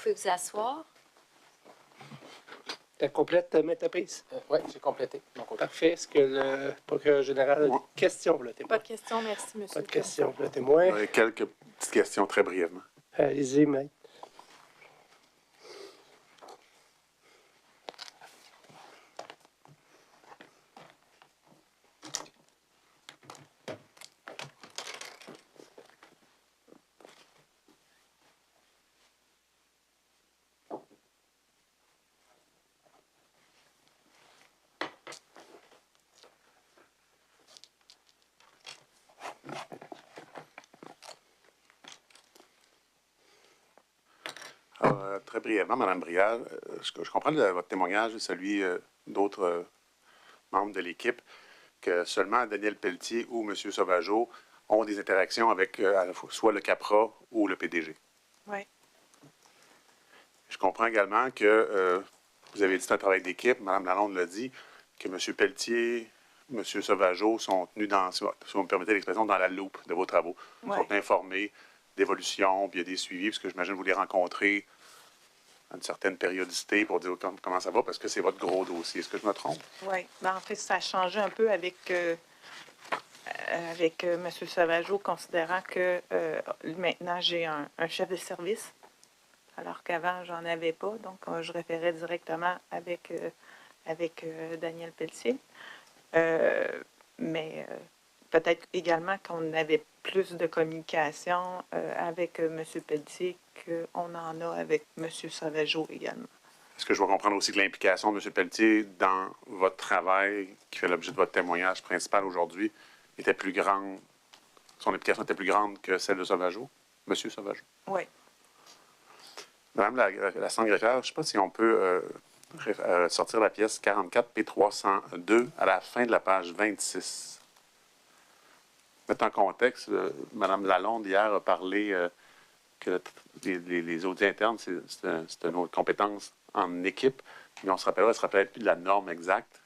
Pouvez vous asseoir? Tu complètes ta prise? Oui, j'ai complété. Parfait. Est-ce que le procureur général a des questions pour le témoin? Pas de questions, merci, monsieur. Pas de questions pour le témoin. J'aurais quelques petites questions très brièvement. Allez-y, maître. Très brièvement, Mme Brial, je comprends votre témoignage et celui d'autres membres de l'équipe que seulement Daniel Pelletier ou M. Sauvageau ont des interactions avec à la fois, soit le CAPRA ou le PDG. Oui. Je comprends également que vous avez dit c'est un travail d'équipe, Mme Lalonde l'a dit, que M. Pelletier, M. Sauvageau sont tenus dans, si vous me permettez l'expression, dans la loupe de vos travaux. Ils sont informés d'évolution, puis il y a des suivis, parce que j'imagine que vous les rencontrez à une certaine périodicité pour dire comment ça va, parce que c'est votre gros dossier. Est-ce que je me trompe? Oui. Ben, en fait, ça a changé un peu avec M. Sauvageau, considérant que maintenant, j'ai un chef de service, alors qu'avant, j'en avais pas. Donc, je référais directement avec Daniel Pelletier. Mais peut-être également qu'on avait plus de communication avec M. Pelletier qu'on en a avec M. Sauvageau également. Est-ce que je dois comprendre aussi que l'implication de M. Pelletier dans votre travail, qui fait l'objet de votre témoignage principal aujourd'hui, était plus grande, son implication était plus grande que celle de Sauvageau, M. Sauvageau? Oui. Madame la greffière, je ne sais pas si on peut sortir la pièce 44 P302 à la fin de la page 26. Mettre en contexte, Mme Lalonde, hier, a parlé que les audits internes, c'est une autre compétence en équipe, mais on se rappelle plus de la norme exacte.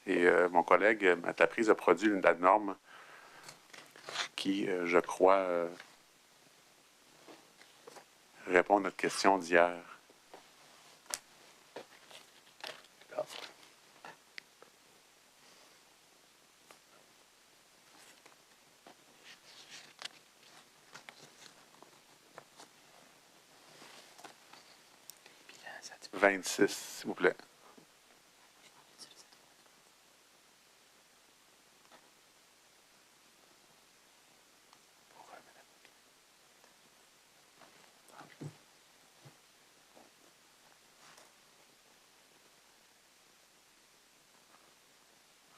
Et mon collègue, à la prise, a produit la norme qui, je crois, répond à notre question d'hier. 26, s'il vous plaît.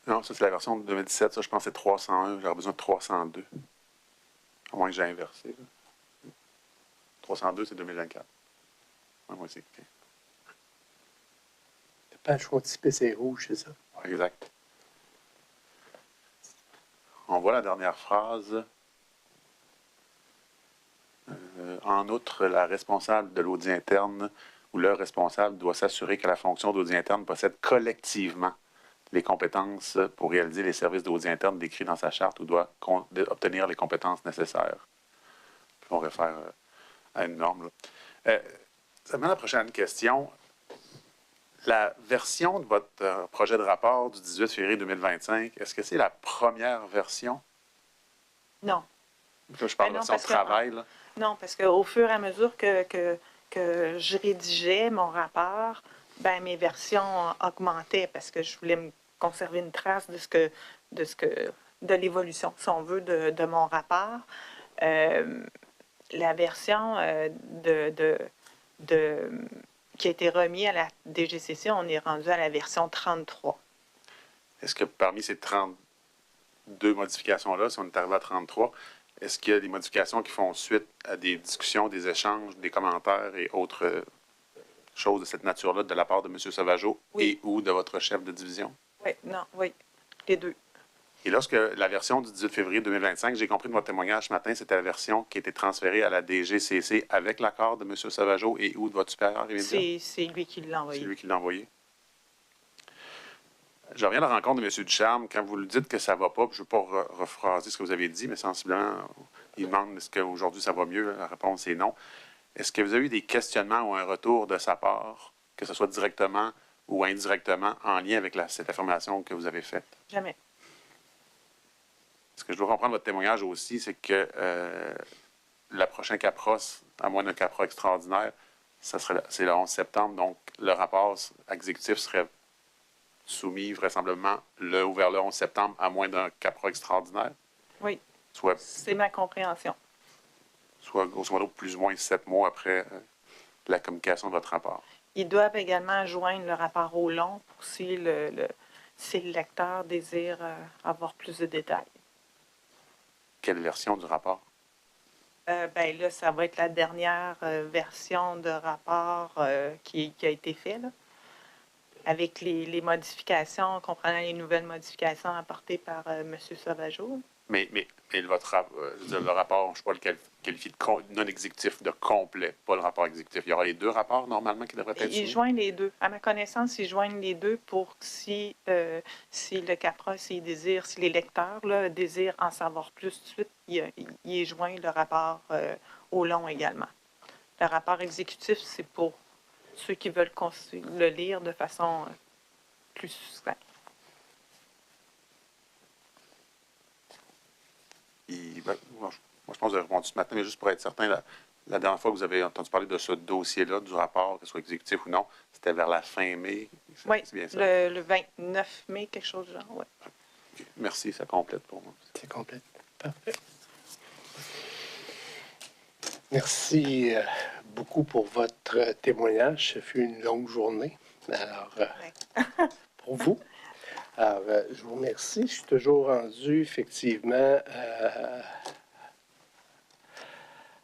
Non, ça, c'est la version de 2017. Ça, je pense que c'est 301. J'aurais besoin de 302. À moins que j'ai inversé. Là. 302, c'est 2024. Ouais, moi aussi. Okay. La page frontispice c'est rouge, c'est ça? Ouais, exact. On voit la dernière phrase. En outre, la responsable de l'audit interne ou le responsable doit s'assurer que la fonction d'audit interne possède collectivement les compétences pour réaliser les services d'audit interne décrits dans sa charte ou doit obtenir les compétences nécessaires. Puis on réfère à une norme. Ça mène à la prochaine question. La version de votre projet de rapport du 18 février 2025, est-ce que c'est la première version? Non. Là, je parle de version travail. Là. Non, parce qu'au fur et à mesure que je rédigeais mon rapport, ben mes versions augmentaient parce que je voulais me conserver une trace de l'évolution, si on veut, de mon rapport. La version qui a été remise à la DGCC, on est rendu à la version 33. Est-ce que parmi ces 32 modifications-là, si on est arrivé à 33, est-ce qu'il y a des modifications qui font suite à des discussions, des échanges, des commentaires et autres choses de cette nature-là de la part de M. Sauvageau et ou de votre chef de division? Oui, les deux. Et lorsque la version du 18 février 2025, j'ai compris de votre témoignage ce matin, c'était la version qui a été transférée à la DGCC avec l'accord de M. Sauvageau et ou de votre supérieur immédiat? C'est lui qui l'a envoyé. C'est lui qui l'a envoyé. Je reviens à la rencontre de M. Ducharme. Quand vous lui dites que ça ne va pas, je ne veux pas rephraser ce que vous avez dit, mais sensiblement, il demande est-ce qu'aujourd'hui ça va mieux? La réponse est non. Est-ce que vous avez eu des questionnements ou un retour de sa part, que ce soit directement ou indirectement, en lien avec cette affirmation que vous avez faite? Jamais. Ce que je dois comprendre de votre témoignage aussi, c'est que la prochaine CAPROS, à moins d'un CAPRA extraordinaire, c'est le 11 septembre, donc le rapport exécutif serait soumis vraisemblablement ou vers le 11 septembre, à moins d'un CAPRA extraordinaire, Oui, soit c'est ma compréhension. grosso modo plus ou moins 7 mois après la communication de votre rapport. Ils doivent également joindre le rapport au long pour si le lecteur désire avoir plus de détails. Quelle version du rapport? Ben là, ça va être la dernière version de rapport qui a été faite, là, avec les modifications, comprenant les nouvelles modifications apportées par M. Sauvageau. Mais je veux dire, le rapport, je ne sais pas le qualifier de non exécutif, de complet, pas le rapport exécutif. Il y aura les deux rapports, normalement, qui devraient être Ils soumis? joignent les deux. À ma connaissance, ils joignent les deux pour que si le CAPRA, si les lecteurs là, désirent en savoir plus tout de suite, ils joignent le rapport au long également. Le rapport exécutif, c'est pour ceux qui veulent le lire de façon plus succincte. Moi, je pense que vous avez répondu ce matin, mais juste pour être certain, la dernière fois que vous avez entendu parler de ce dossier-là, du rapport, que ce soit exécutif ou non, c'était vers la fin mai. Oui, c'est bien ça? le 29 mai, quelque chose du genre, oui. Okay. Merci, ça complète pour moi. C'est complet. Parfait. Merci beaucoup pour votre témoignage. Ce fut une longue journée. Alors, pour vous. Alors, je vous remercie. Je suis toujours rendu, effectivement,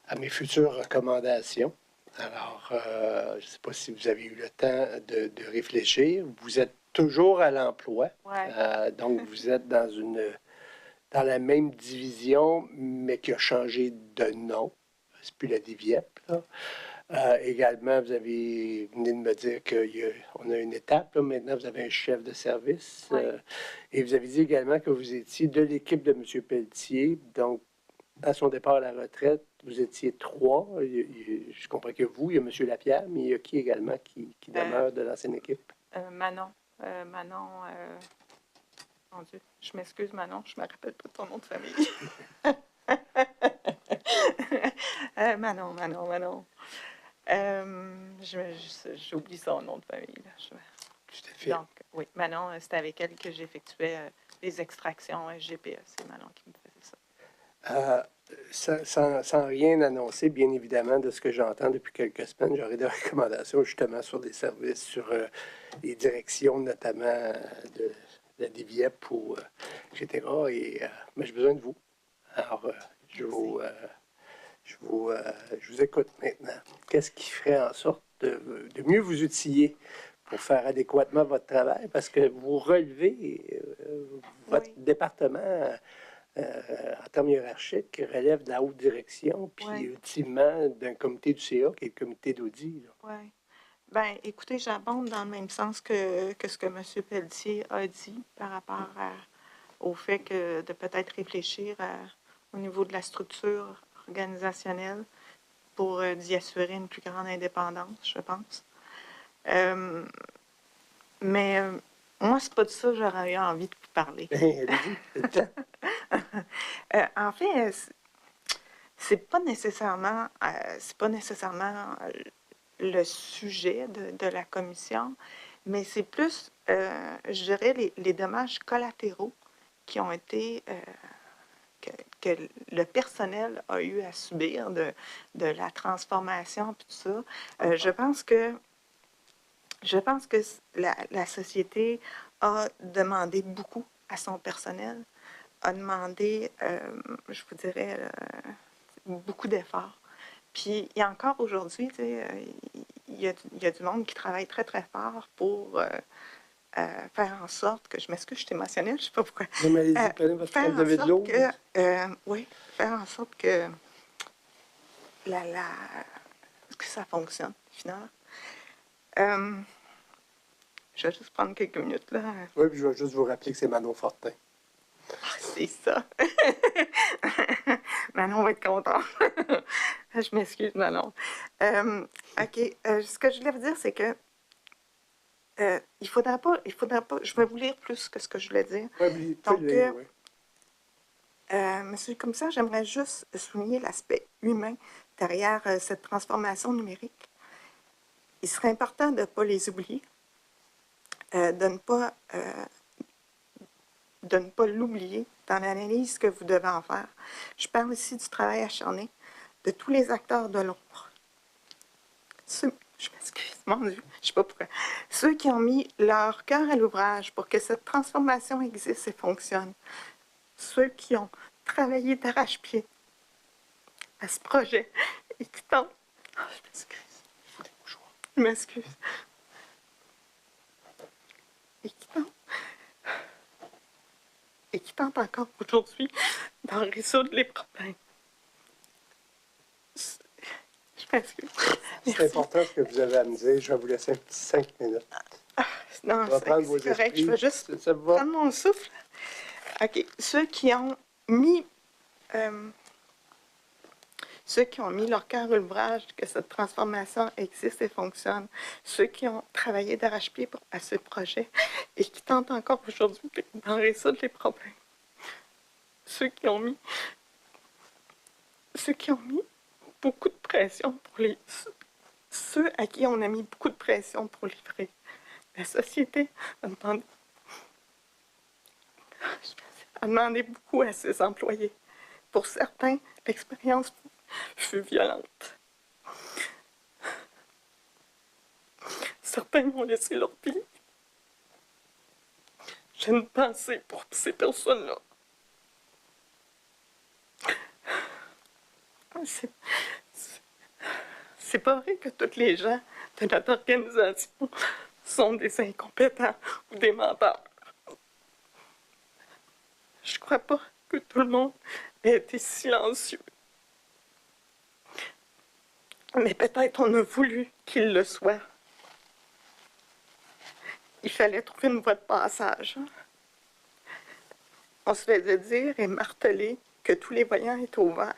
à mes futures recommandations. Alors, je ne sais pas si vous avez eu le temps de réfléchir. Vous êtes toujours à l'emploi. Ouais. Donc, vous êtes dans la même division, mais qui a changé de nom. C'est plus la DIVIEP, là. Également, vous venez de me dire qu'on a une étape. Là. Maintenant, vous avez un chef de service. Oui. Et vous avez dit également que vous étiez de l'équipe de M. Pelletier. Donc, à son départ à la retraite, vous étiez 3. Je comprends que vous, il y a M. Lapierre, mais il y a qui également qui demeure de l'ancienne équipe? Manon. Mon Dieu, je m'excuse, Manon, je ne me rappelle pas de ton nom de famille. Manon. J'oublie son nom de famille. Là. Tout à fait. Donc, oui, Manon, c'est avec elle que j'effectuais les extractions GPS. C'est Manon qui me faisait ça. Sans rien annoncer, bien évidemment, de ce que j'entends depuis quelques semaines, j'aurai des recommandations justement sur des services, sur les directions notamment de la DIVIEP, etc. Mais j'ai besoin de vous. Alors, je vous écoute maintenant. Qu'est-ce qui ferait en sorte de mieux vous outiller pour faire adéquatement votre travail? Parce que vous relevez votre département en termes hiérarchiques relève de la haute direction, puis ultimement d'un comité du CA qui est le comité d'audit. Oui. Bien, écoutez, j'abonde dans le même sens que ce que M. Pelletier a dit par rapport au fait que de peut-être réfléchir au niveau de la structure organisationnelle pour d'y assurer une plus grande indépendance, je pense. Mais moi, c'est pas de ça que j'aurais eu envie de vous parler. En fait, c'est pas nécessairement le sujet de la commission, mais c'est plus, je dirais, les dommages collatéraux qui ont été que le personnel a eu à subir de la transformation et tout ça. Je pense que la société a demandé beaucoup à son personnel, a demandé, je vous dirais, beaucoup d'efforts. Puis, il y a encore aujourd'hui, il y a du monde qui travaille très, très fort pour faire en sorte que, je m'excuse, je suis émotionnelle, je ne sais pas pourquoi. Non, mais allez-y, prenez votre temps, vous avez de l'eau. Oui, faire en sorte que que ça fonctionne, finalement. Je vais juste prendre quelques minutes, là. Oui, puis je vais juste vous rappeler que c'est Manon Fortin. Ah, c'est ça. Manon va être contente. Je m'excuse, Manon. OK. Ce que je voulais vous dire, c'est que il faudra pas, je vais vous lire plus que ce que je voulais dire. Oui, Donc, oui. Monsieur le commissaire, j'aimerais juste souligner l'aspect humain derrière cette transformation numérique. Il serait important de ne pas les oublier, de ne pas l'oublier dans l'analyse que vous devez en faire. Je parle ici du travail acharné de tous les acteurs de l'ombre. Je m'excuse, mon Dieu, je ne sais pas pourquoi. Ceux qui ont mis leur cœur à l'ouvrage pour que cette transformation existe et fonctionne. Ceux qui ont travaillé d'arrache-pied à ce projet et qui tentent... Oh, je m'excuse. Je m'excuse. Et qui tentent encore aujourd'hui d'en résoudre les problèmes. Je m'excuse. C'est important ce que vous avez à me dire. Je vais vous laisser un petit 5 minutes. Non, c'est correct. Je vais juste prendre mon souffle. OK. Ceux qui ont mis leur cœur à l'ouvrage, que cette transformation existe et fonctionne, ceux qui ont travaillé d'arrache-pied à ce projet et qui tentent encore aujourd'hui d'en résoudre les problèmes, ceux qui ont mis beaucoup de pression ceux à qui on a mis beaucoup de pression pour livrer. La société a demandé beaucoup à ses employés. Pour certains, l'expérience fut violente. Certains m'ont laissé leur vie. J'ai une pensée pour ces personnes-là. C'est pas vrai que tous les gens de notre organisation sont des incompétents ou des menteurs. Je crois pas que tout le monde ait été silencieux. Mais peut-être on a voulu qu'il le soit. Il fallait trouver une voie de passage. On se faisait dire et marteler que tous les voyants étaient ouverts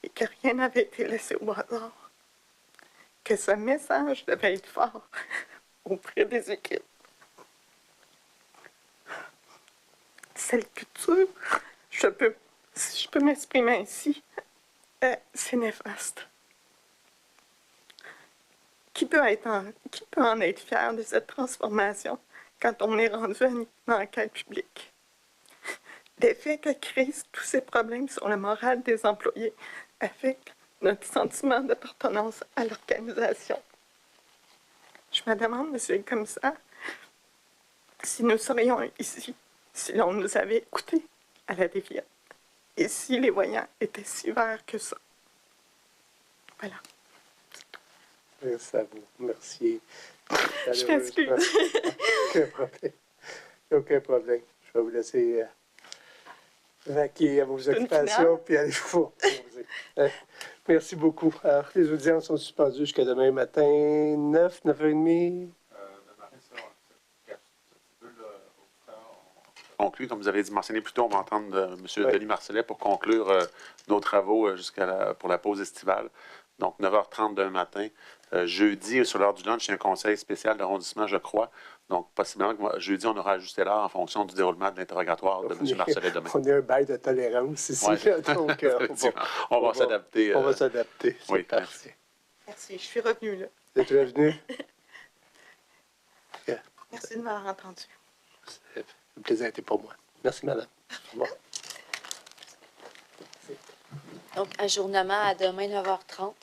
et que rien n'avait été laissé au hasard. Que ce message devait être fort auprès des équipes. Cette culture, si je peux m'exprimer ainsi, c'est néfaste. Qui peut en être fier de cette transformation quand on est rendu à une enquête publique? L'effet que créent tous ces problèmes sur le moral des employés affecte notre sentiment d'appartenance à l'organisation. Je me demande, monsieur le commissaire, si nous serions ici, si l'on nous avait écoutés à la déviette, et si les voyants étaient si verts que ça. Voilà. Merci à vous. Merci. Je m'excuse. Aucun problème. Aucun problème. Je vais vous laisser vaquer à vos occupations puis aller vous reposer. Merci beaucoup. Alors, les audiences sont suspendues jusqu'à demain matin, 9h30. Conclu, comme vous avez dit, mentionné plus tôt, on va entendre M. Denis Marcellet pour conclure nos travaux pour la pause estivale. Donc, 9h30 demain matin. Jeudi, sur l'heure du lunch, il y a un conseil spécial d'arrondissement, je crois. Donc, possiblement que jeudi, on aura ajusté l'heure en fonction du déroulement de l'interrogatoire de M. Marcellet demain. On a un bail de tolérance ici. Ouais. Donc, on va s'adapter. On va s'adapter. Oui, parfait. Merci, je suis revenue là. Vous êtes revenu? Merci de m'avoir entendu. Le plaisir a été pour moi. Merci, madame. Au revoir. Donc, ajournement à demain, 9h30.